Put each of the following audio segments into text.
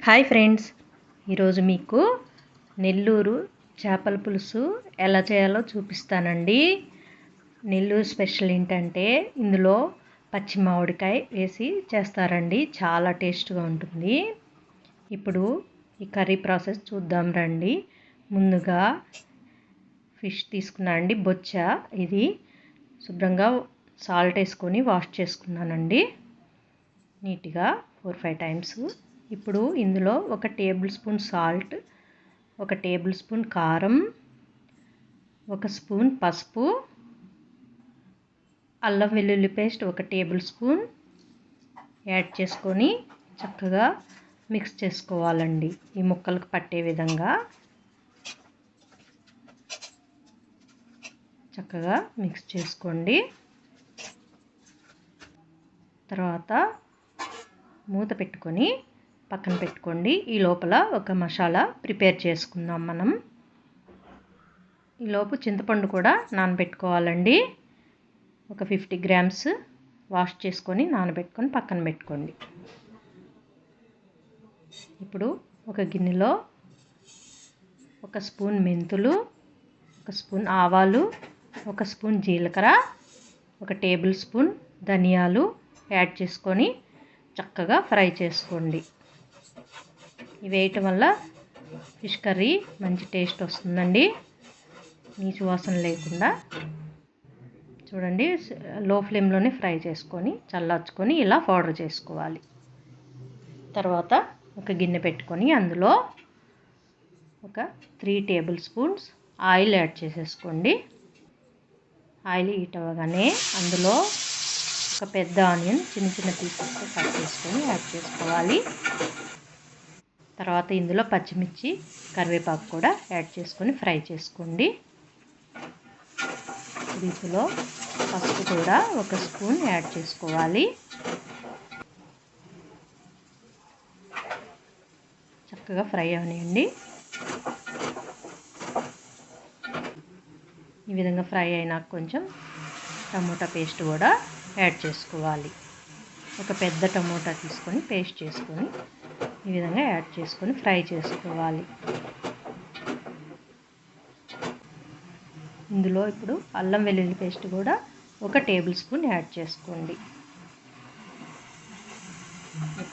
Hi friends, ఈరోజు మీకు నెల్లూరు చేపల పులుసు ఎలా చేయాలో చూపిస్తానండి. నెల్లూరు స్పెషల్ ఏంటంటే ఇందులో పచ్చి మామిడికాయ వేసి చేస్తారండి. చాలా టేస్ట్గా ఉంటుంది. ఇప్పుడు ఈ కర్రీ ప్రాసెస్ చూద్దాం రండి. ముందుగా ఫిష్ తీసుకున్నానండి, బొచ్చ. ఇది శుభ్రంగా సాల్ట్ వేసుకొని వాష్ చేసుకున్నానండి నీట్గా 4-5 టైమ్స్. ఇప్పుడు ఇందులో 1 table spoon salt, 1 table spoon కారం, 1 స్పూన్ పసుపు, అల్లం వెల్లుల్లి పేస్ట్ 1 టేబుల్ స్పూన్ యాడ్ చేసుకొని చక్కగా మిక్స్ చేసుకోవాలండి. ఈ ముక్కలకు పట్టే విధంగా చక్కగా మిక్స్ చేసుకోండి. తర్వాత మూత పెట్టుకొని పక్కన పెట్టుకోండి. ఈ లోపల ఒక మసాలా ప్రిపేర్ చేసుకుందాం మనం. ఈలోపు చింతపండు కూడా నానబెట్టుకోవాలండి. ఒక 50 గ్రామ్స్ వాష్ చేసుకొని నానబెట్టుకొని పక్కన పెట్టుకోండి. ఇప్పుడు ఒక గిన్నెలో 1 స్పూన్ మెంతులు, 1 స్పూన్ ఆవాలు, 1 స్పూన్ జీలకర్ర, 1 టేబుల్ స్పూన్ ధనియాలు యాడ్ చేసుకొని చక్కగా ఫ్రై చేసుకోండి. ఇవి వేయటం వల్ల ఫిష్ కర్రీ మంచి టేస్ట్ వస్తుందండి, నీచు వాసన లేకుండా. చూడండి, లో ఫ్లేమ్లోనే ఫ్రై చేసుకొని చల్లార్చుకొని ఇలా పౌడర్ చేసుకోవాలి. తర్వాత ఒక గిన్నె పెట్టుకొని అందులో ఒక 3 టేబుల్ స్పూన్స్ ఆయిల్ యాడ్ చేసేసుకోండి. ఆయిల్ హీట్ అవ్వగానే అందులో ఒక పెద్ద ఆనియన్ చిన్న చిన్న పీసెస్తో కట్ చేసుకొని యాడ్ చేసుకోవాలి. తర్వాత ఇందులో పచ్చిమిర్చి, కరివేపాకు కూడా యాడ్ చేసుకొని ఫ్రై చేసుకోండి. ఇందులో పసుపు కూడా 1 స్పూన్ యాడ్ చేసుకోవాలి. చక్కగా ఫ్రై అవనియండి. ఈ విధంగా ఫ్రై అయినాక కొంచెం టమోటా పేస్ట్ కూడా యాడ్ చేసుకోవాలి. ఒక పెద్ద టమోటా తీసుకొని పేస్ట్ చేసుకొని ఈ విధంగా యాడ్ చేసుకొని ఫ్రై చేసుకోవాలి. ఇందులో ఇప్పుడు అల్లం వెల్లుల్లి పేస్ట్ కూడా 1 టేబుల్ స్పూన్ యాడ్ చేసుకోండి.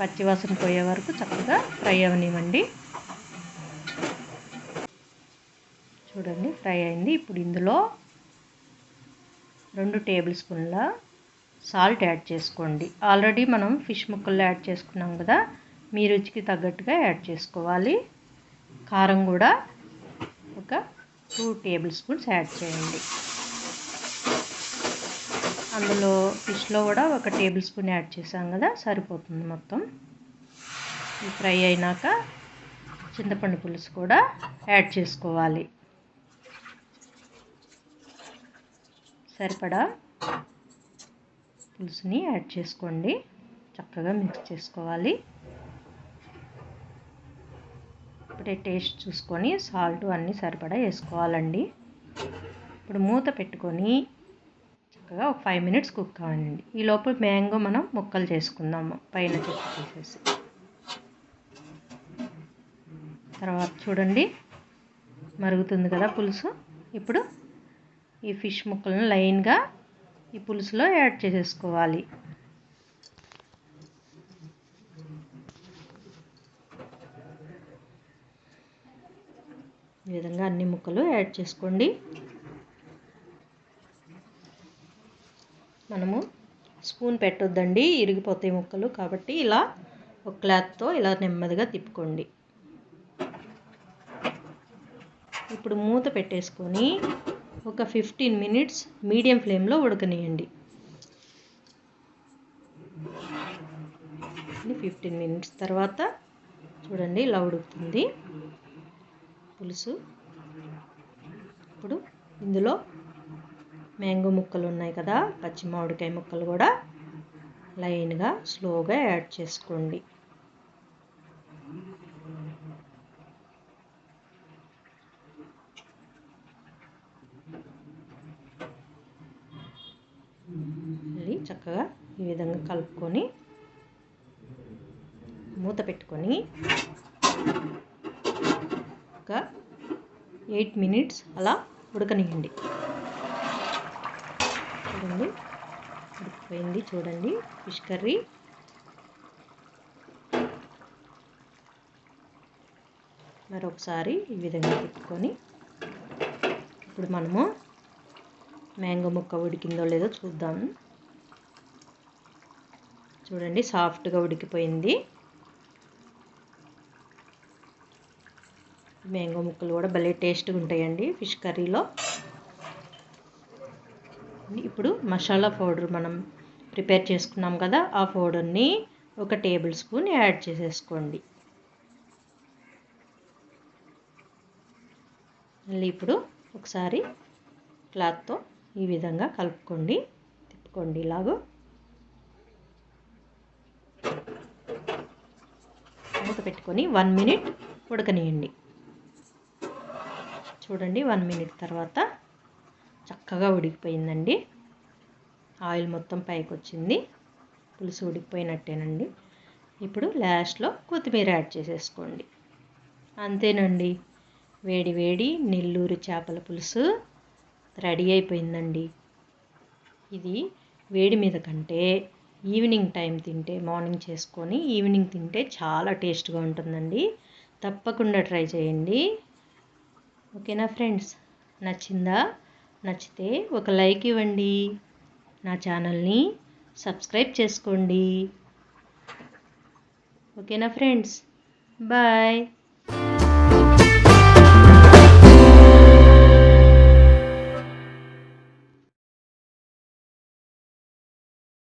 పచ్చివాసన పోయే వరకు చక్కగా ఫ్రై అవనివ్వండి. చూడండి, ఫ్రై అయింది. ఇప్పుడు ఇందులో 2 టేబుల్ స్పూన్ల సాల్ట్ యాడ్ చేసుకోండి. ఆల్రెడీ మనం ఫిష్ ముక్కల్లో యాడ్ చేసుకున్నాం కదా, మీ రుచికి తగ్గట్టుగా యాడ్ చేసుకోవాలి. కారం కూడా ఒక 2 టేబుల్ స్పూన్స్ యాడ్ చేయండి. అందులో ఫిష్లో కూడా 1 టేబుల్ స్పూన్ యాడ్ చేసాం కదా, సరిపోతుంది మొత్తం. ఈ ఫ్రై అయినాక చింతపండు పులుసు కూడా యాడ్ చేసుకోవాలి. సరిపడా పులుసుని యాడ్ చేసుకోండి. చక్కగా మిక్స్ చేసుకోవాలి. ఇప్పుడే టేస్ట్ చూసుకొని సాల్ట్ అన్నీ సరిపడా వేసుకోవాలండి. ఇప్పుడు మూత పెట్టుకొని చక్కగా ఒక 5 మినిట్స్ కుక్ కావాలండి. ఈ లోపు మ్యాంగో మనం ముక్కలు చేసుకుందాము, పైన చెట్టు తీసేసి. తర్వాత చూడండి, మరుగుతుంది కదా పులుసు. ఇప్పుడు ఈ ఫిష్ ముక్కలను లైన్గా ఈ పులుసులో యాడ్ చేసేసుకోవాలి. ఈ విధంగా అన్ని ముక్కలు యాడ్ చేసుకోండి. మనము స్పూన్ పెట్టొద్దండి, ఇరిగిపోతాయి ముక్కలు. కాబట్టి ఇలా ఒక క్లాత్తో ఇలా నెమ్మదిగా తిప్పుకోండి. ఇప్పుడు మూత పెట్టేసుకొని ఒక 15 మినిట్స్ మీడియం ఫ్లేమ్లో ఉడకనియండి. 15 మినిట్స్ తర్వాత చూడండి, ఇలా ఉడుకుతుంది పులుసు. ఇప్పుడు ఇందులో మ్యాంగో ముక్కలు ఉన్నాయి కదా, పచ్చి మామిడికాయ ముక్కలు కూడా లైన్గా స్లోగా యాడ్ చేసుకోండి. మళ్ళీ చక్కగా ఈ విధంగా కలుపుకొని మూత పెట్టుకొని ఒక 8 మినిట్స్ అలా ఉడకనియండి. చూడండి ఉడికిపోయింది. చూడండి ఫిష్ కర్రీ. మరొకసారి ఈ విధంగా పెట్టుకొని ఇప్పుడు మనము మ్యాంగో ముక్క ఉడికిందో లేదో చూద్దాం. చూడండి సాఫ్ట్గా ఉడికిపోయింది. మ్యాంగో ముక్కలు కూడా భలే టేస్ట్గా ఉంటాయండి ఫిష్ కర్రీలో. ఇప్పుడు మసాలా పౌడర్ మనం ప్రిపేర్ చేసుకున్నాం కదా, ఆ పౌడర్ని 1 టేబుల్ స్పూన్ యాడ్ చేసేసుకోండి. మళ్ళీ ఇప్పుడు ఒకసారి క్లాత్తో ఈ విధంగా కలుపుకోండి, తిప్పుకోండి. ఇలాగో మూత పెట్టుకొని 1 మినిట్ ఉడకనియండి. చూడండి 1 మినిట్ తర్వాత చక్కగా ఉడికిపోయిందండి. ఆయిల్ మొత్తం పైకి వచ్చింది. పులుసు ఉడికిపోయినట్టేనండి. ఇప్పుడు లాస్ట్లో కొత్తిమీర యాడ్ చేసేసుకోండి. అంతేనండి, వేడి వేడి నెల్లూరు చేపల పులుసు రెడీ అయిపోయిందండి. ఇది వేడి మీద కంటే ఈవినింగ్ టైం తింటే, మార్నింగ్ చేసుకొని ఈవినింగ్ తింటే చాలా టేస్ట్గా ఉంటుందండి. తప్పకుండా ట్రై చేయండి. ఓకేనా ఫ్రెండ్స్? నచ్చిందా? నచ్చితే ఒక లైక్ ఇవ్వండి. నా ఛానల్ని సబ్స్క్రైబ్ చేసుకోండి. ఓకేనా ఫ్రెండ్స్? బాయ్.